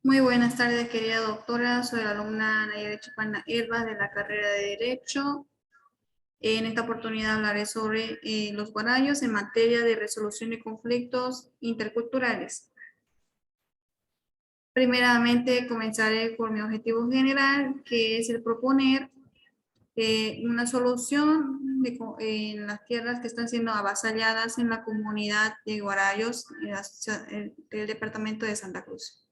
Muy buenas tardes, querida doctora. Soy la alumna Nayeli Chapana Elba de la carrera de Derecho. En esta oportunidad hablaré sobre los guarayos en materia de resolución de conflictos interculturales. Primeramente, comenzaré por mi objetivo general, que es el proponer una solución en las tierras que están siendo avasalladas en la comunidad de Guarayos del departamento de Santa Cruz.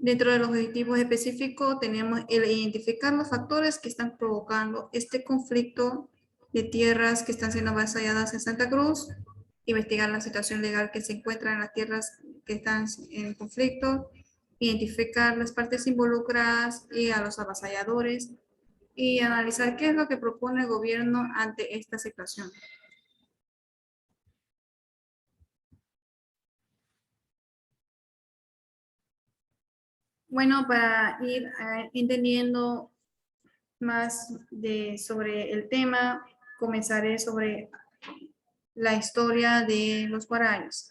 Dentro de los objetivos específicos tenemos el identificar los factores que están provocando este conflicto de tierras que están siendo avasalladas en Santa Cruz, investigar la situación legal que se encuentra en las tierras que están en conflicto, identificar las partes involucradas y a los avasalladores y analizar qué es lo que propone el gobierno ante esta situación. Bueno, para ir entendiendo más sobre el tema, comenzaré sobre la historia de los guarayos.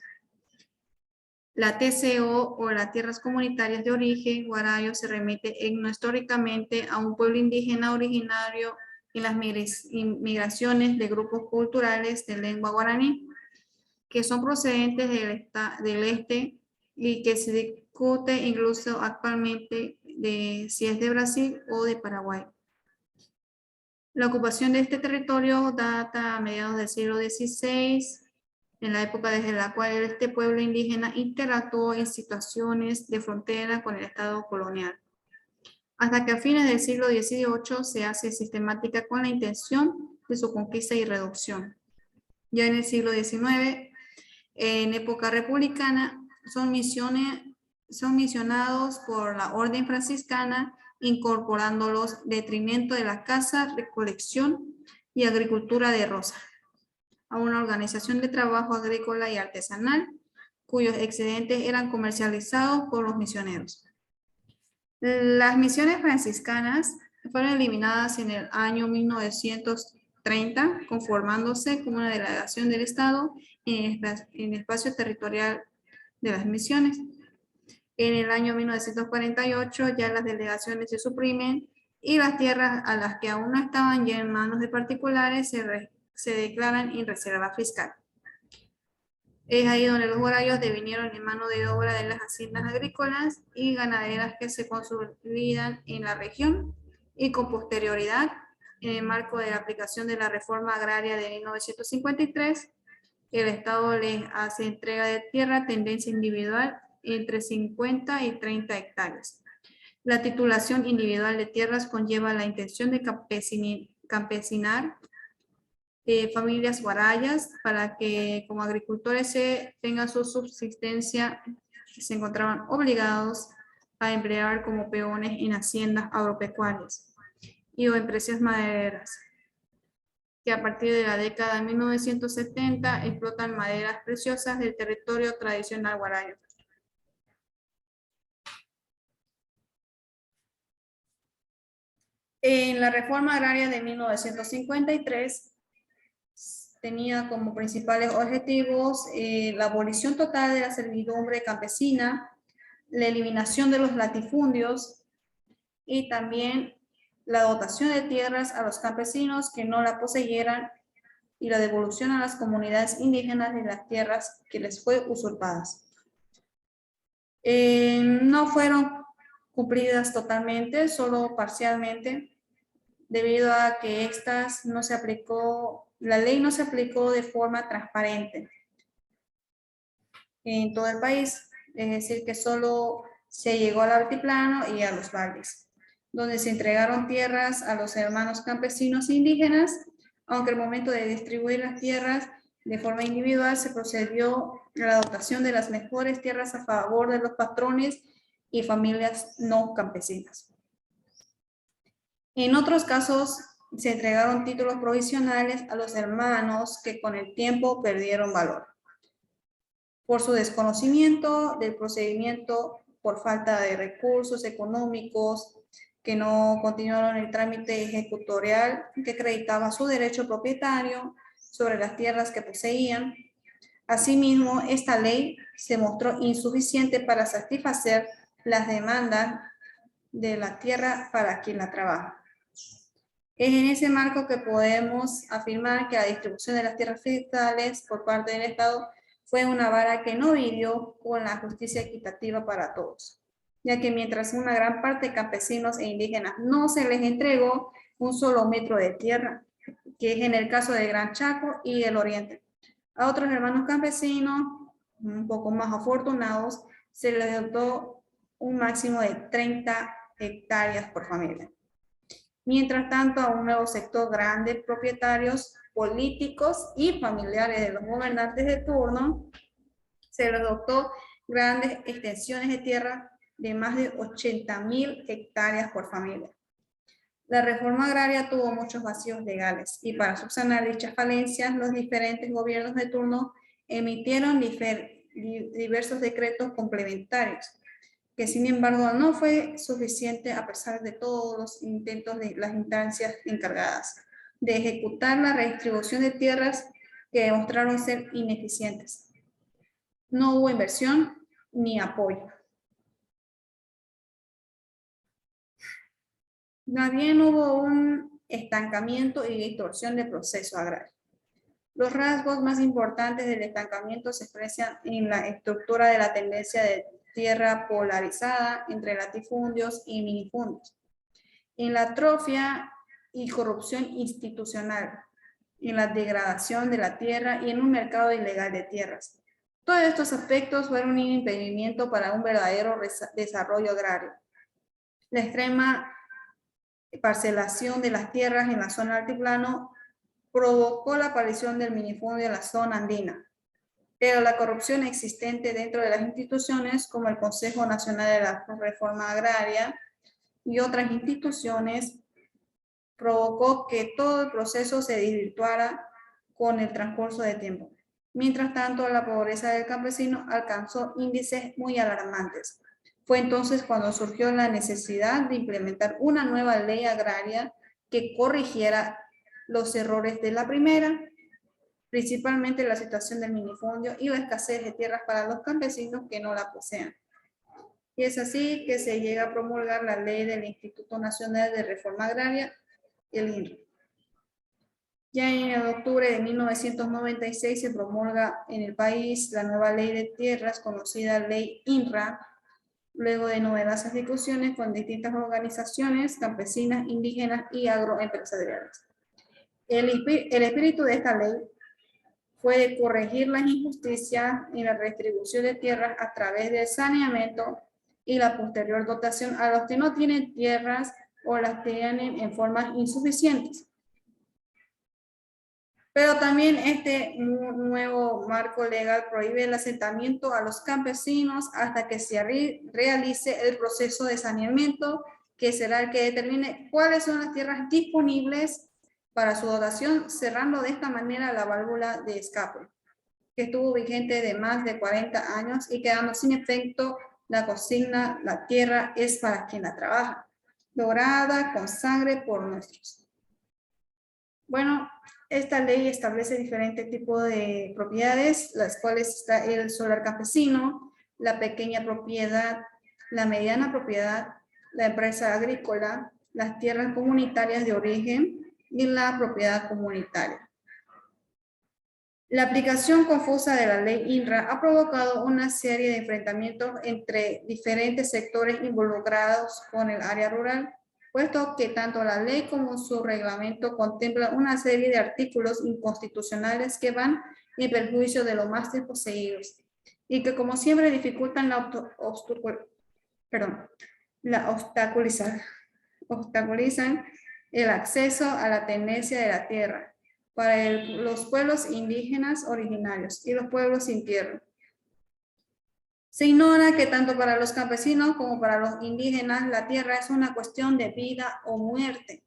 La TCO o las tierras comunitarias de origen guarayo se remite históricamente a un pueblo indígena originario en las migraciones de grupos culturales de lengua guaraní, que son procedentes del este y que se discute incluso actualmente de si es de Brasil o de Paraguay. La ocupación de este territorio data a mediados del siglo XVI, en la época desde la cual este pueblo indígena interactuó en situaciones de frontera con el Estado colonial, hasta que a fines del siglo XVIII se hace sistemática con la intención de su conquista y reducción. Ya en el siglo XIX, en época republicana, son misionados por la orden franciscana, incorporándolos en detrimento de la caza, recolección y agricultura de roza a una organización de trabajo agrícola y artesanal, cuyos excedentes eran comercializados por los misioneros. Las misiones franciscanas fueron eliminadas en el año 1930, conformándose como una delegación del Estado en el espacio territorial de las misiones. En el año 1948 ya las delegaciones se suprimen y las tierras a las que aún no estaban ya en manos de particulares se declaran en reserva fiscal. Es ahí donde los guarayos devinieron en mano de obra de las haciendas agrícolas y ganaderas que se consolidan en la región y con posterioridad, en el marco de la aplicación de la reforma agraria de 1953, el Estado les hace entrega de tierra tendencia individual entre 50 y 30 hectáreas. La titulación individual de tierras conlleva la intención de campesinar familias guarayas para que como agricultores se tengan su subsistencia, que se encontraban obligados a emplear como peones en haciendas agropecuarias y o empresas madereras, que a partir de la década de 1970 explotan maderas preciosas del territorio tradicional guarayo. En la reforma agraria de 1953 tenía como principales objetivos la abolición total de la servidumbre campesina, la eliminación de los latifundios y también la dotación de tierras a los campesinos que no la poseyeran y la devolución a las comunidades indígenas de las tierras que les fue usurpadas. No fueron cumplidas totalmente, solo parcialmente, debido a que estas no se aplicó, la ley no se aplicó de forma transparente en todo el país, es decir, que solo se llegó al altiplano y a los valles, donde se entregaron tierras a los hermanos campesinos indígenas, aunque al momento de distribuir las tierras de forma individual se procedió a la dotación de las mejores tierras a favor de los patrones y familias no campesinas. En otros casos, se entregaron títulos provisionales a los hermanos que con el tiempo perdieron valor por su desconocimiento del procedimiento, por falta de recursos económicos, que no continuaron el trámite ejecutorial que acreditaba su derecho propietario sobre las tierras que poseían. Asimismo, esta ley se mostró insuficiente para satisfacer las demandas de la tierra para quien la trabaja. Es en ese marco que podemos afirmar que la distribución de las tierras fiscales por parte del Estado fue una vara que no vivió con la justicia equitativa para todos, ya que mientras una gran parte de campesinos e indígenas no se les entregó un solo metro de tierra, que es en el caso del Gran Chaco y del Oriente, a otros hermanos campesinos un poco más afortunados se les dotó un máximo de 30 hectáreas por familia. Mientras tanto, a un nuevo sector grande, propietarios políticos y familiares de los gobernantes de turno, se les dotó grandes extensiones de tierra de más de 80.000 hectáreas por familia. La reforma agraria tuvo muchos vacíos legales y para subsanar dichas falencias, los diferentes gobiernos de turno emitieron diversos decretos complementarios, que sin embargo no fue suficiente a pesar de todos los intentos de las instancias encargadas de ejecutar la redistribución de tierras que demostraron ser ineficientes. No hubo inversión ni apoyo. Más bien hubo un estancamiento y distorsión del proceso agrario. Los rasgos más importantes del estancamiento se expresan en la estructura de la tendencia de tierra polarizada entre latifundios y minifundios, en la atrofia y corrupción institucional, en la degradación de la tierra y en un mercado ilegal de tierras. Todos estos aspectos fueron un impedimento para un verdadero desarrollo agrario. La extrema parcelación de las tierras en la zona altiplano provocó la aparición del minifundio en la zona andina, pero la corrupción existente dentro de las instituciones como el Consejo Nacional de la Reforma Agraria y otras instituciones provocó que todo el proceso se desvirtuara con el transcurso del tiempo. Mientras tanto, la pobreza del campesino alcanzó índices muy alarmantes. Fue entonces cuando surgió la necesidad de implementar una nueva ley agraria que corrigiera los errores de la primera, principalmente la situación del minifundio y la escasez de tierras para los campesinos que no la posean. Y es así que se llega a promulgar la ley del Instituto Nacional de Reforma Agraria, el INRA. Ya en octubre de 1996 se promulga en el país la nueva ley de tierras, conocida ley INRA, luego de numerosas discusiones con distintas organizaciones campesinas, indígenas y agroempresariales. El espíritu de esta ley fue de corregir las injusticias en la redistribución de tierras a través del saneamiento y la posterior dotación a los que no tienen tierras o las tienen en formas insuficientes. Pero también este nuevo marco legal prohíbe el asentamiento a los campesinos hasta que se realice el proceso de saneamiento, que será el que determine cuáles son las tierras disponibles para su dotación, cerrando de esta manera la válvula de escape, que estuvo vigente de más de 40 años y quedando sin efecto la consigna: la tierra es para quien la trabaja, lograda con sangre por nuestros. Bueno, esta ley establece diferentes tipos de propiedades, las cuales está el solar campesino, la pequeña propiedad, la mediana propiedad, la empresa agrícola, las tierras comunitarias de origen y la propiedad comunitaria. La aplicación confusa de la ley INRA ha provocado una serie de enfrentamientos entre diferentes sectores involucrados con el área rural, puesto que tanto la ley como su reglamento contemplan una serie de artículos inconstitucionales que van en perjuicio de los más desposeídos y que como siempre dificultan obstaculizan el acceso a la tenencia de la tierra para los pueblos indígenas originarios y los pueblos sin tierra. Se ignora que tanto para los campesinos como para los indígenas la tierra es una cuestión de vida o muerte.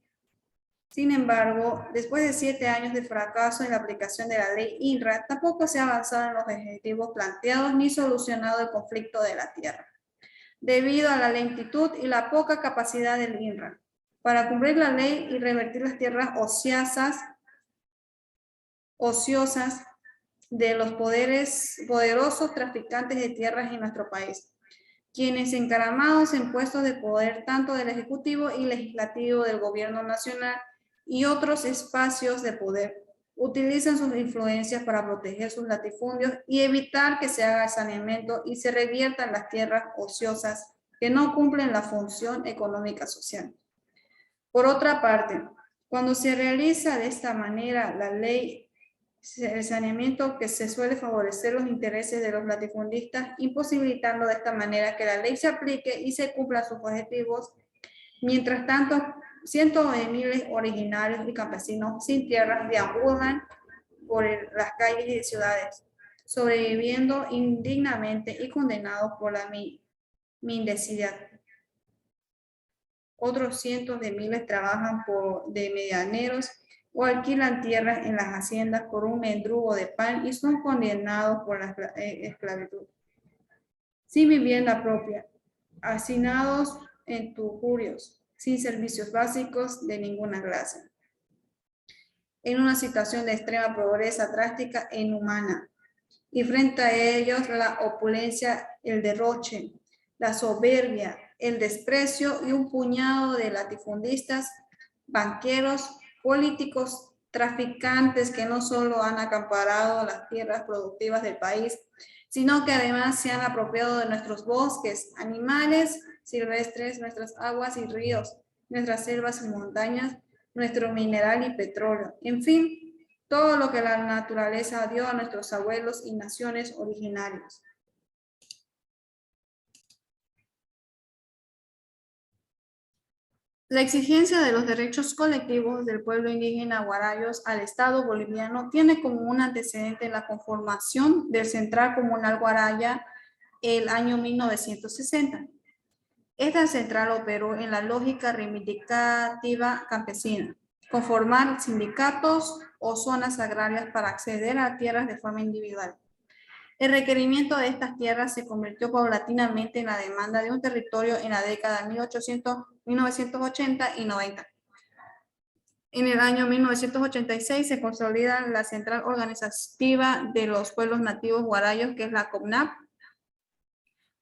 Sin embargo, después de 7 años de fracaso en la aplicación de la ley INRA, tampoco se ha avanzado en los objetivos planteados ni solucionado el conflicto de la tierra, debido a la lentitud y la poca capacidad del INRA para cumplir la ley y revertir las tierras ociosas de los poderosos traficantes de tierras en nuestro país. quienes encaramados en puestos de poder tanto del Ejecutivo y Legislativo del Gobierno Nacional y otros espacios de poder, utilizan sus influencias para proteger sus latifundios y evitar que se haga saneamiento y se reviertan las tierras ociosas que no cumplen la función económica social. Por otra parte, cuando se realiza de esta manera la ley, el saneamiento que se suele favorecer los intereses de los latifundistas, imposibilitando de esta manera que la ley se aplique y se cumplan sus objetivos. Mientras tanto, cientos de miles originarios y campesinos sin tierras deambulan por las calles y ciudades, sobreviviendo indignamente y condenados por la mendicidad. Otros cientos de miles trabajan de medianeros o alquilan tierras en las haciendas por un mendrugo de pan y son condenados por la esclavitud. Sin vivienda propia, hacinados en tujurios, sin servicios básicos de ninguna clase. En una situación de extrema pobreza drástica e inhumana. Y frente a ellos la opulencia, el derroche, la soberbia, el desprecio y un puñado de latifundistas, banqueros, políticos, traficantes que no solo han acaparado las tierras productivas del país, sino que además se han apropiado de nuestros bosques, animales silvestres, nuestras aguas y ríos, nuestras selvas y montañas, nuestro mineral y petróleo, en fin, todo lo que la naturaleza dio a nuestros abuelos y naciones originarios. La exigencia de los derechos colectivos del pueblo indígena guarayos al Estado boliviano tiene como un antecedente la conformación del Central Comunal Guaraya el año 1960. Esta central operó en la lógica reivindicativa campesina, conformar sindicatos o zonas agrarias para acceder a tierras de forma individual. El requerimiento de estas tierras se convirtió paulatinamente en la demanda de un territorio en la década de 1980 y 90. En el año 1986 se consolida la Central Organizativa de los Pueblos Nativos Guarayos, que es la CONAP,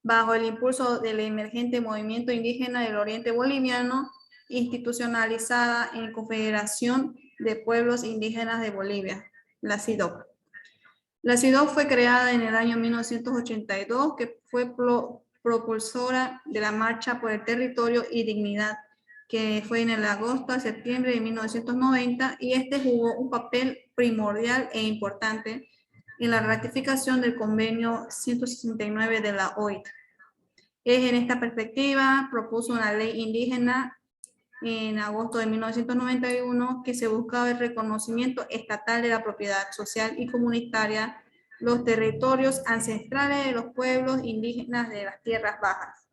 bajo el impulso del emergente movimiento indígena del Oriente Boliviano, institucionalizada en Confederación de Pueblos Indígenas de Bolivia, la CIDOB. La CIDOB fue creada en el año 1982, que fue propulsora de la Marcha por el Territorio y Dignidad, que fue en el agosto a septiembre de 1990, y este jugó un papel primordial e importante en la ratificación del convenio 169 de la OIT. En esta perspectiva, propuso una ley indígena en agosto de 1991 que se buscaba el reconocimiento estatal de la propiedad social y comunitaria, los territorios ancestrales de los pueblos indígenas de las tierras bajas.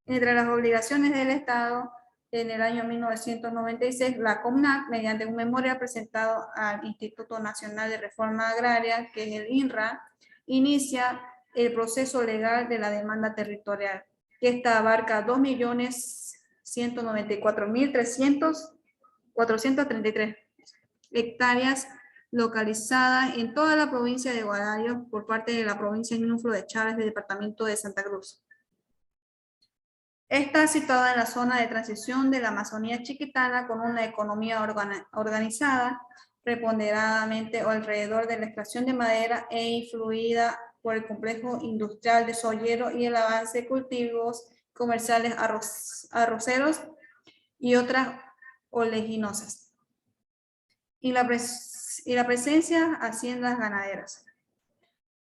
Entre las obligaciones del Estado, en el año 1996, la CONAC, mediante un memorial presentado al Instituto Nacional de Reforma Agraria, que es el INRA, inicia el proceso legal de la demanda territorial, que esta abarca 2.194.433 hectáreas localizadas en toda la provincia de Guarayos por parte de la provincia Ñuflo de Chávez del departamento de Santa Cruz. Está situada en la zona de transición de la Amazonía chiquitana con una economía organizada preponderadamente alrededor de la extracción de madera e influida por el complejo industrial de Sollero y el avance de cultivos comerciales arroceros y otras oleaginosas. Y la presencia de haciendas ganaderas.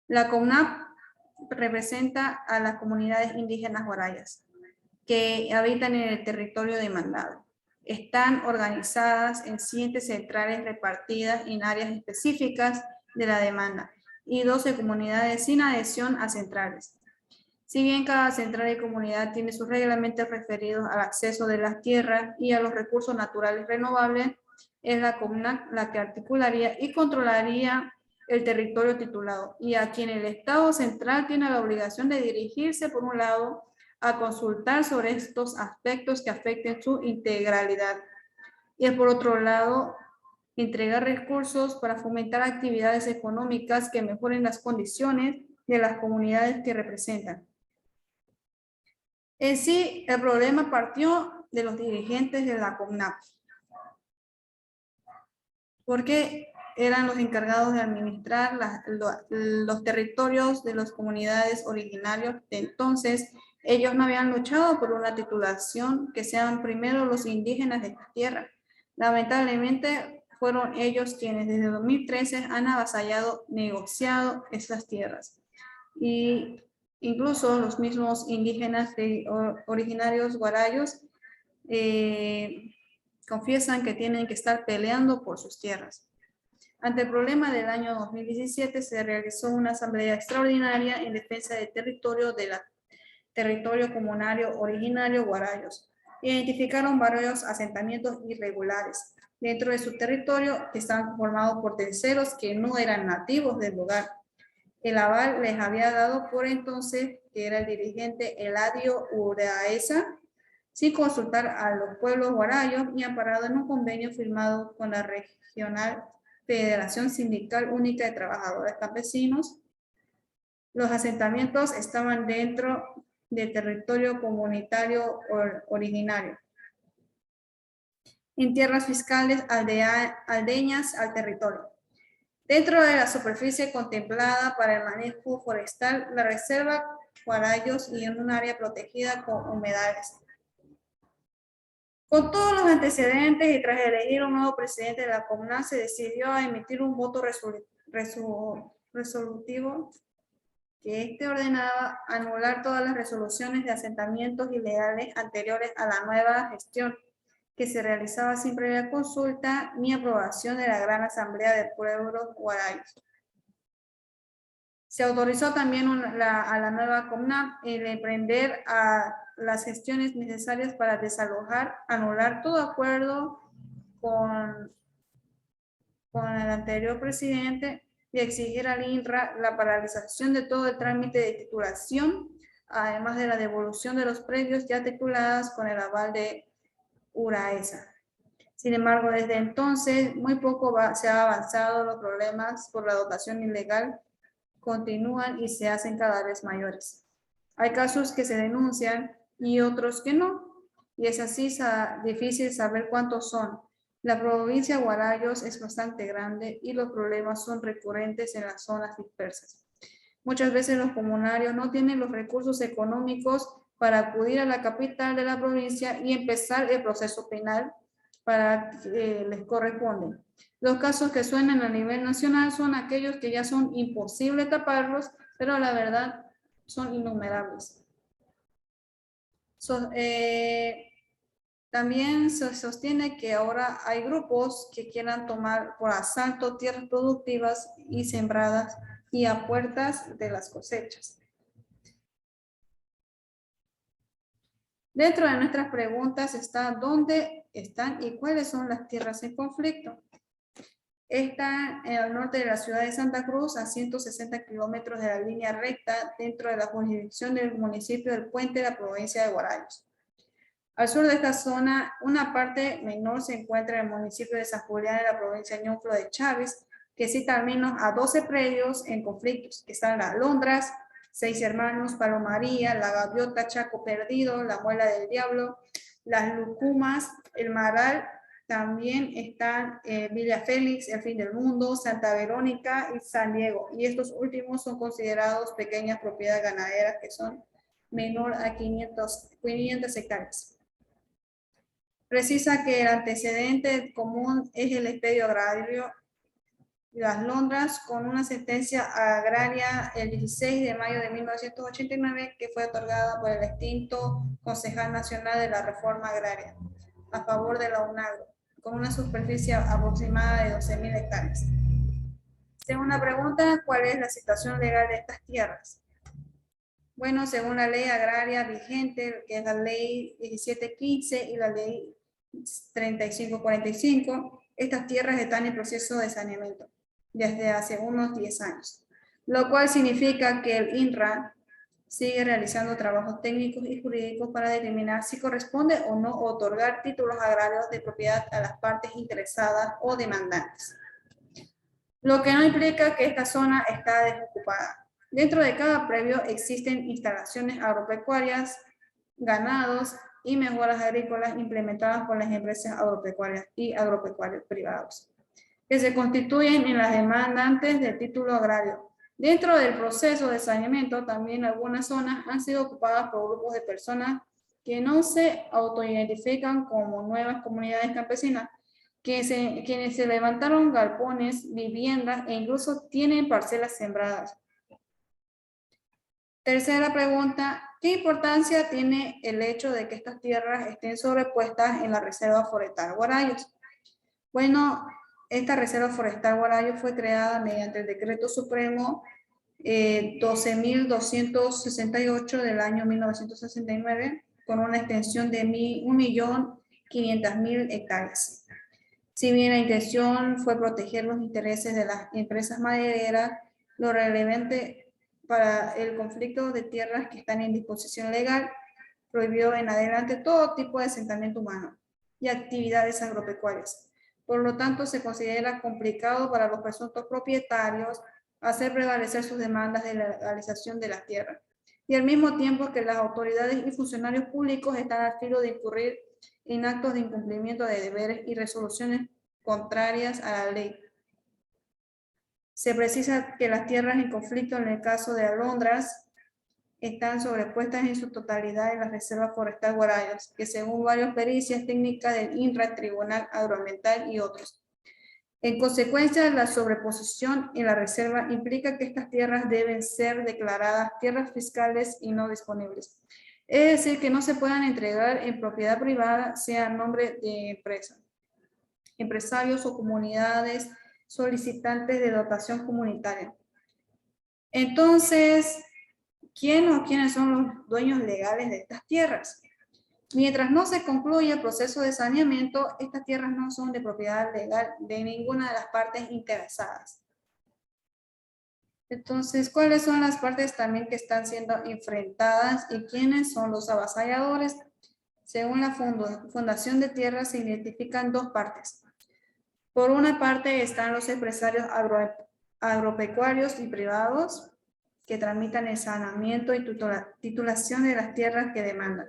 La CONAP representa a las comunidades indígenas guarayas que habitan en el territorio demandado. Están organizadas en 7 centrales repartidas en áreas específicas de la demanda y 12 comunidades sin adhesión a centrales. Si bien cada central y comunidad tiene sus reglamentos referidos al acceso de las tierras y a los recursos naturales renovables, es la CONAC la que articularía y controlaría el territorio titulado y a quien el Estado central tiene la obligación de dirigirse, por un lado, a consultar sobre estos aspectos que afecten su integralidad. Y por otro lado, entregar recursos para fomentar actividades económicas que mejoren las condiciones de las comunidades que representan. En sí, el problema partió de los dirigentes de la CONAP, porque eran los encargados de administrar los territorios de las comunidades originarias. Entonces, ellos no habían luchado por una titulación que sean primero los indígenas de esta tierra. Lamentablemente, fueron ellos quienes desde 2013 han avasallado, negociado estas tierras. Y incluso los mismos indígenas originarios guarayos confiesan que tienen que estar peleando por sus tierras. Ante el problema del año 2017 se realizó una asamblea extraordinaria en defensa del territorio comunario originario guarayos. Identificaron varios asentamientos irregulares dentro de su territorio que estaban formados por terceros que no eran nativos del lugar. El aval les había dado por entonces, que era el dirigente Eladio Uraeza, sin consultar a los pueblos guarayos y amparado en un convenio firmado con la Regional Federación Sindical Única de Trabajadores Campesinos. Los asentamientos estaban dentro del territorio comunitario originario, en tierras fiscales aldeñas al territorio. Dentro de la superficie contemplada para el manejo forestal, la reserva Guarayos y en un área protegida con humedales. Con todos los antecedentes y tras elegir un nuevo presidente de la CONAP, se decidió a emitir un voto resolutivo que ordenaba anular todas las resoluciones de asentamientos ilegales anteriores a la nueva gestión, que se realizaba sin previa consulta ni aprobación de la Gran Asamblea de Pueblos Guarayos. Se autorizó también a la nueva CONAP el emprender a las gestiones necesarias para desalojar, anular todo acuerdo con el anterior presidente y exigir al INRA la paralización de todo el trámite de titulación, además de la devolución de los predios ya titulados con el aval de Uraeza. Sin embargo, desde entonces, muy poco se ha avanzado. Los problemas por la dotación ilegal continúan y se hacen cada vez mayores. Hay casos que se denuncian y otros que no, y es así difícil saber cuántos son. La provincia de Guarayos es bastante grande y los problemas son recurrentes en las zonas dispersas. Muchas veces los comunarios no tienen los recursos económicos para acudir a la capital de la provincia y empezar el proceso penal para que les corresponde. Los casos que suenan a nivel nacional son aquellos que ya son imposibles taparlos, pero la verdad son innumerables. También se sostiene que ahora hay grupos que quieran tomar por asalto tierras productivas y sembradas y a puertas de las cosechas. Dentro de nuestras preguntas está dónde están y cuáles son las tierras en conflicto. Está en el norte de la ciudad de Santa Cruz, a 160 kilómetros de la línea recta, dentro de la jurisdicción del municipio del Puente de la provincia de Guarayos. Al sur de esta zona, una parte menor se encuentra en el municipio de San Julián de la provincia de Ñuflo de Chávez, que cita al menos a 12 predios en conflictos, que están las Alondras, Seis Hermanos, Palomaría, La Gaviota, Chaco Perdido, La Muela del Diablo, Las Lucumas, El Maral. También están Villa Félix, El Fin del Mundo, Santa Verónica y San Diego. Y estos últimos son considerados pequeñas propiedades ganaderas que son menor a 500 hectáreas. Precisa que el antecedente común es el expedio agrario Las Londras, con una sentencia agraria el 16 de mayo de 1989 que fue otorgada por el extinto Concejal Nacional de la Reforma Agraria a favor de la UNAGRO, con una superficie aproximada de 12.000 hectáreas. Segunda pregunta, ¿cuál es la situación legal de estas tierras? Bueno, según la ley agraria vigente, que es la ley 1715 y la ley 3545, estas tierras están en proceso de saneamiento desde hace unos 10 años, lo cual significa que el INRA sigue realizando trabajos técnicos y jurídicos para determinar si corresponde o no otorgar títulos agrarios de propiedad a las partes interesadas o demandantes, lo que no implica que esta zona está desocupada. Dentro de cada predio existen instalaciones agropecuarias ganados y mejoras agrícolas implementadas por las empresas agropecuarias y agropecuarios privados, que se constituyen en las demandantes de título agrario. Dentro del proceso de saneamiento, también algunas zonas han sido ocupadas por grupos de personas que no se autoidentifican como nuevas comunidades campesinas, quienes se levantaron galpones, viviendas e incluso tienen parcelas sembradas. Tercera pregunta, ¿qué importancia tiene el hecho de que estas tierras estén sobrepuestas en la Reserva Forestal Guarayos? Bueno, esta Reserva Forestal Guarayos fue creada mediante el Decreto Supremo 12.268 del año 1969, con una extensión de 1.500.000 hectáreas. Si bien la intención fue proteger los intereses de las empresas madereras, lo relevante para el conflicto de tierras que están en disposición legal prohibió en adelante todo tipo de asentamiento humano y actividades agropecuarias. Por lo tanto, se considera complicado para los presuntos propietarios hacer prevalecer sus demandas de legalización de las tierras. Y al mismo tiempo que las autoridades y funcionarios públicos están al filo de incurrir en actos de incumplimiento de deberes y resoluciones contrarias a la ley. Se precisa que las tierras en conflicto en el caso de Alondras están sobrepuestas en su totalidad en la Reserva Forestal Guarayos, que según varias pericias técnicas del INRA, Tribunal Agroambiental y otros. En consecuencia, la sobreposición en la reserva implica que estas tierras deben ser declaradas tierras fiscales y no disponibles. Es decir, que no se puedan entregar en propiedad privada, sea a nombre de empresas, empresarios o comunidades solicitantes de dotación comunitaria. Entonces, ¿quién o quiénes son los dueños legales de estas tierras? Mientras no se concluya el proceso de saneamiento, estas tierras no son de propiedad legal de ninguna de las partes interesadas. Entonces, ¿cuáles son las partes también que están siendo enfrentadas y quiénes son los avasalladores? Según la Fundación de Tierras, se identifican dos partes. Por una parte están los empresarios agropecuarios y privados que tramitan el saneamiento y titulación de las tierras que demandan.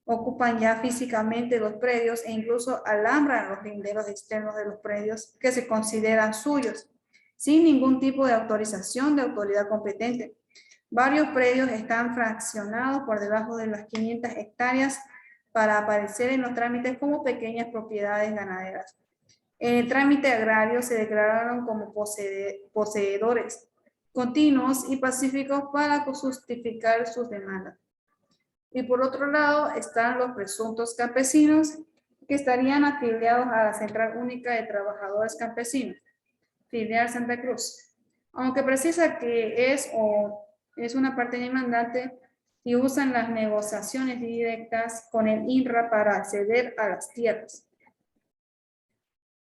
Ocupan ya físicamente los predios e incluso alambran los linderos externos de los predios que se consideran suyos, sin ningún tipo de autorización de autoridad competente. Varios predios están fraccionados por debajo de las 500 hectáreas para aparecer en los trámites como pequeñas propiedades ganaderas. En el trámite agrario se declararon como poseedores continuos y pacíficos para justificar sus demandas. Y por otro lado están los presuntos campesinos que estarían afiliados a la Central Única de Trabajadores Campesinos, filial Santa Cruz. Aunque precisa que es una parte demandante y usan las negociaciones directas con el INRA para acceder a las tierras.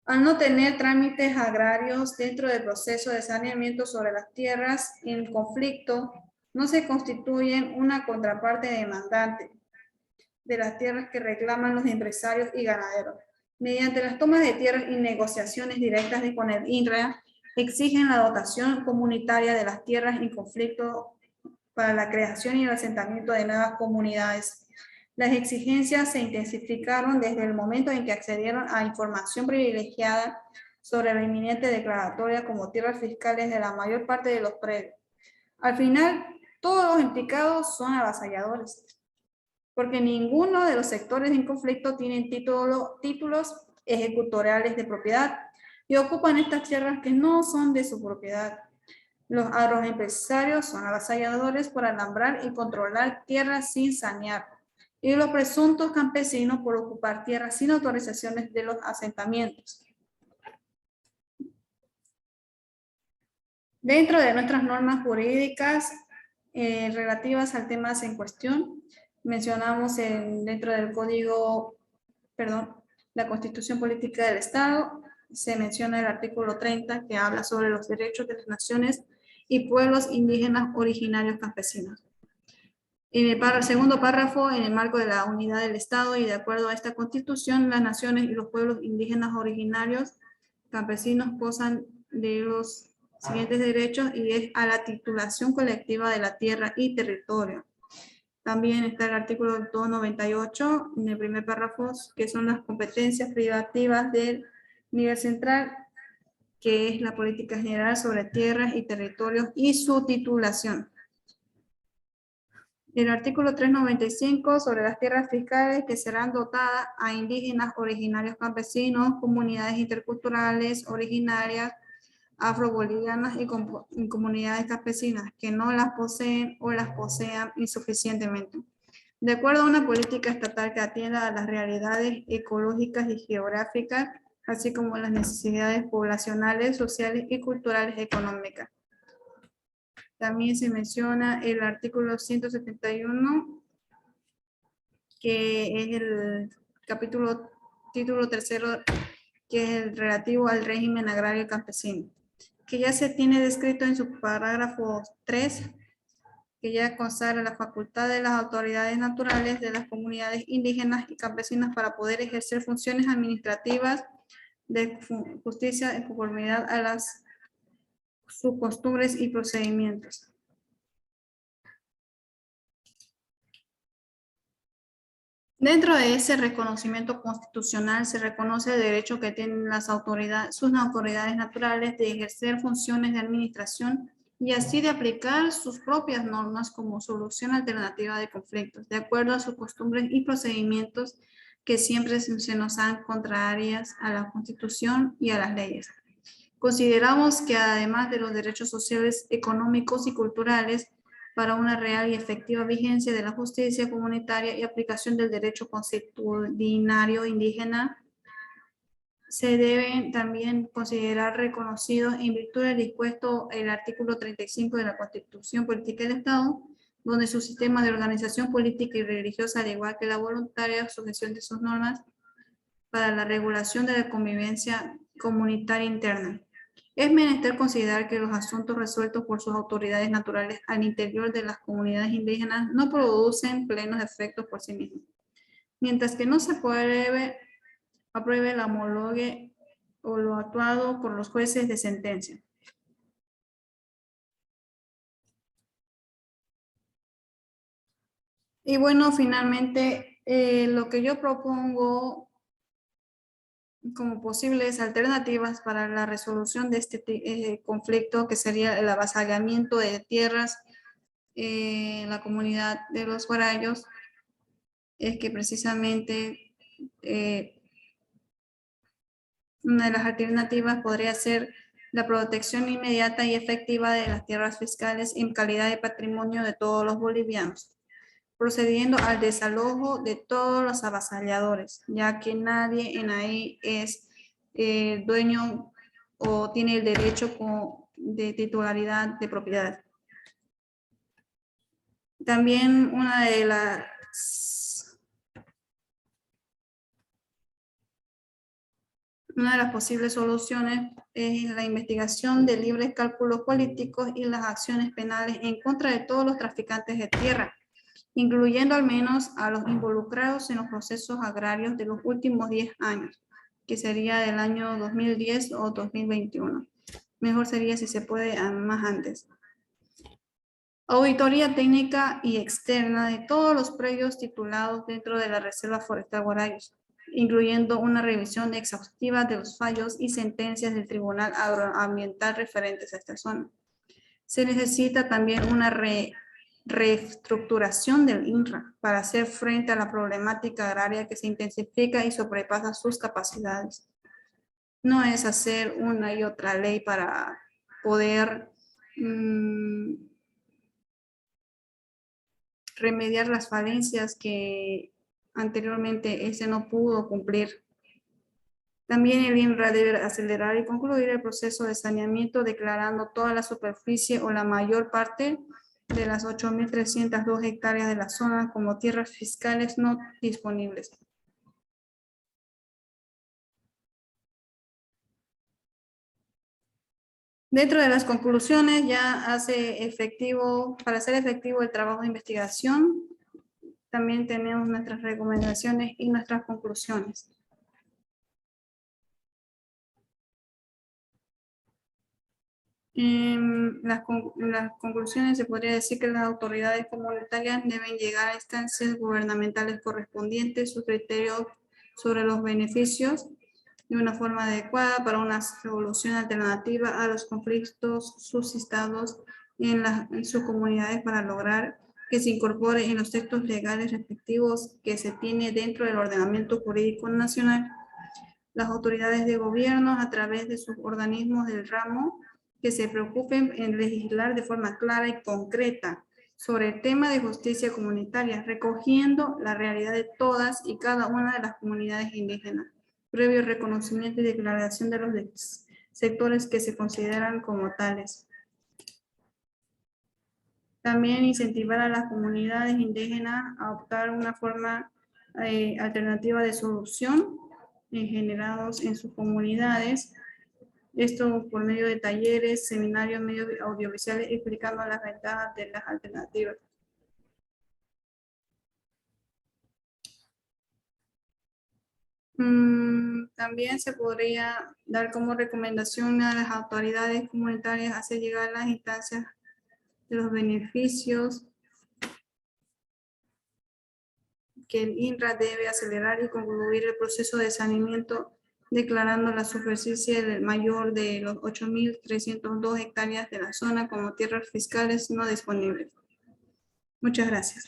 Al no tener trámites agrarios dentro del proceso de saneamiento sobre las tierras en conflicto, no se constituyen una contraparte demandante de las tierras que reclaman los empresarios y ganaderos. Mediante las tomas de tierras y negociaciones directas con el INRA, exigen la dotación comunitaria de las tierras en conflicto para la creación y el asentamiento de nuevas comunidades. Las exigencias se intensificaron desde el momento en que accedieron a información privilegiada sobre la inminente declaratoria como tierras fiscales de la mayor parte de los predios. Al final, todos los implicados son avasalladores, porque ninguno de los sectores en conflicto tienen títulos ejecutoriales de propiedad y ocupan estas tierras que no son de su propiedad. Los agroempresarios son avasalladores por alambrar y controlar tierras sin sanear, y los presuntos campesinos por ocupar tierras sin autorizaciones de los asentamientos. Dentro de nuestras normas jurídicas relativas al tema en cuestión, mencionamos dentro del la Constitución Política del Estado, se menciona el artículo 30 que habla sobre los derechos de las naciones y pueblos indígenas originarios campesinos. En el segundo párrafo, en el marco de la unidad del Estado y de acuerdo a esta Constitución, las naciones y los pueblos indígenas originarios campesinos gozan de los siguientes derechos y es a la titulación colectiva de la tierra y territorio, También está el artículo 298, en el primer párrafo, que son las competencias privativas del nivel central, que es la política general sobre tierras y territorios y su titulación. El artículo 395 sobre las tierras fiscales que serán dotadas a indígenas, originarios campesinos, comunidades interculturales, originarias, afrobolivianas y comunidades campesinas que no las poseen o las posean insuficientemente. De acuerdo a una política estatal que atienda a las realidades ecológicas y geográficas, así como las necesidades poblacionales, sociales y culturales económicas. También se menciona el artículo 171, que es el título tercero, que es el relativo al régimen agrario campesino, que ya se tiene descrito en su parágrafo 3, que ya consagra la facultad de las autoridades naturales de las comunidades indígenas y campesinas para poder ejercer funciones administrativas de justicia en conformidad a sus costumbres y procedimientos. Dentro de ese reconocimiento constitucional se reconoce el derecho que tienen sus autoridades naturales de ejercer funciones de administración y así de aplicar sus propias normas como solución alternativa de conflictos, de acuerdo a sus costumbres y procedimientos que siempre se nos han contrarias a la Constitución y a las leyes. Consideramos que además de los derechos sociales, económicos y culturales, para una real y efectiva vigencia de la justicia comunitaria y aplicación del derecho consuetudinario indígena, se deben también considerar reconocidos en virtud del dispuesto el artículo 35 de la Constitución Política del Estado, donde su sistema de organización política y religiosa, al igual que la voluntaria sujeción de sus normas para la regulación de la convivencia comunitaria interna. Es menester considerar que los asuntos resueltos por sus autoridades naturales al interior de las comunidades indígenas no producen plenos efectos por sí mismos, mientras que no se apruebe la homologue o lo actuado por los jueces de sentencia. Y bueno, finalmente, lo que yo propongo como posibles alternativas para la resolución de este conflicto, que sería el avasallamiento de tierras en la comunidad de los Guarayos, es que precisamente una de las alternativas podría ser la protección inmediata y efectiva de las tierras fiscales en calidad de patrimonio de todos los bolivianos, procediendo al desalojo de todos los avasalladores, ya que nadie en ahí es dueño o tiene el derecho de titularidad de propiedad. También una de las posibles soluciones es la investigación de libres cálculos políticos y las acciones penales en contra de todos los traficantes de tierra, incluyendo al menos a los involucrados en los procesos agrarios de los últimos 10 años, que sería del año 2010 o 2021. Mejor sería si se puede más antes. Auditoría técnica y externa de todos los predios titulados dentro de la Reserva Forestal Guarayos, incluyendo una revisión exhaustiva de los fallos y sentencias del Tribunal Agroambiental referentes a esta zona. Se necesita también una reestructuración del INRA para hacer frente a la problemática agraria que se intensifica y sobrepasa sus capacidades. No es hacer una y otra ley para poder remediar las falencias que anteriormente ese no pudo cumplir. También el INRA debe acelerar y concluir el proceso de saneamiento declarando toda la superficie o la mayor parte de las 8.302 hectáreas de la zona como tierras fiscales no disponibles. Dentro de las conclusiones ya para hacer efectivo el trabajo de investigación, también tenemos nuestras recomendaciones y nuestras conclusiones. En las conclusiones se podría decir que las autoridades comunitarias deben llegar a instancias gubernamentales correspondientes su criterio sobre los beneficios de una forma adecuada para una solución alternativa a los conflictos suscitados en sus comunidades para lograr que se incorpore en los textos legales respectivos que se tiene dentro del ordenamiento jurídico nacional. Las autoridades de gobierno, a través de sus organismos del ramo, que se preocupen en legislar de forma clara y concreta sobre el tema de justicia comunitaria, recogiendo la realidad de todas y cada una de las comunidades indígenas, previo reconocimiento y declaración de los sectores que se consideran como tales. También incentivar a las comunidades indígenas a optar una forma alternativa de solución generados en sus comunidades. Esto por medio de talleres, seminarios, medios audiovisuales, explicando las ventajas de las alternativas. También se podría dar como recomendación a las autoridades comunitarias hacer llegar las instancias de los beneficios que el INRA debe acelerar y concluir el proceso de saneamiento, declarando la superficie mayor de los 8.302 hectáreas de la zona como tierras fiscales no disponibles. Muchas gracias.